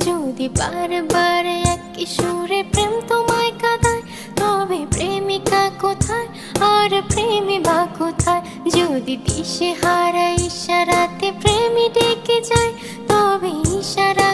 যদি বারবার একই সুরে প্রেম তোমায় কাঁদায়, তবে প্রেমিকা কোথায় আর প্রেমী বা কোথায়? যদি দিশে হারা ইশারাতে প্রেমী ডেকে যায়, তবে ইশারা